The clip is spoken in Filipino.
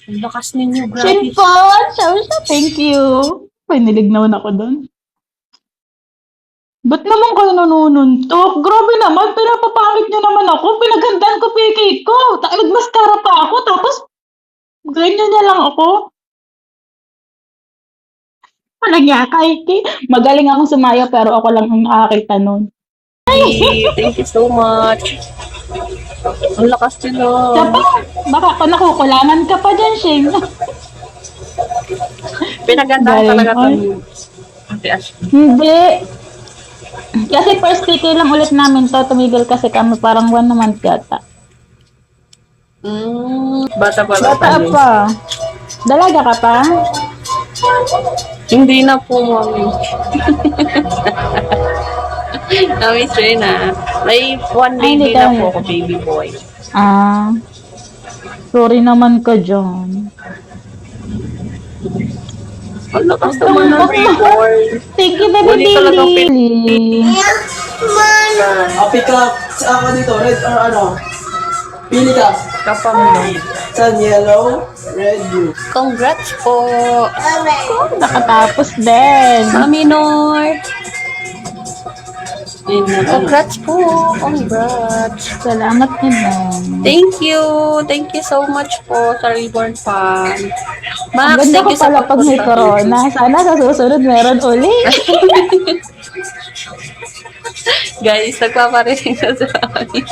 Ang lakas ninyo, grabe. Shinpon! Siya, thank you. Pinilig naman ako doon. Ba't naman kayo nanununtok? Grabe naman, pinapapangit niyo naman ako. Pinagandaan ko pa yung cake ko. Nagmascara pa ako, tapos ganyan niya lang ako. Walang yaka, magaling akong sumaya pero ako lang ang nakakita nun. Thank you so much. Ang lakas nila. Baka ako nakukulangan ka pa dyan, Shane. Pinagandaan Galing, talaga oy. kami. Ate Ash. Hindi. Kasi first ticket lang ulit namin to. Tumigil kasi kami parang 1 month yata. Bata pa Bata pa. Dalaga ka pa? Hindi na po, mami. Mami, Trina. May one Ay, hindi baby na tayo. po ako, baby boy. Ah. Sorry naman ka dyan. Ang lakas naman ng report. Thank you, baby Wali talaga Billy. Pick up. Saan ka dito? Red or ano? Pili ka. Kapamilya. Saan? Yellow, red, blue. Congrats po. Nakatapos din. Mami Nor. Congrats po. Congrats. Salamat din. Thank you. Thank you so much po sa Reborn Fan. Ang Max, ganda thank ko you sa pala pag may pagpunta. corona. Sana sa susunod meron ulit. Guys, nagpaparinig na sa amin.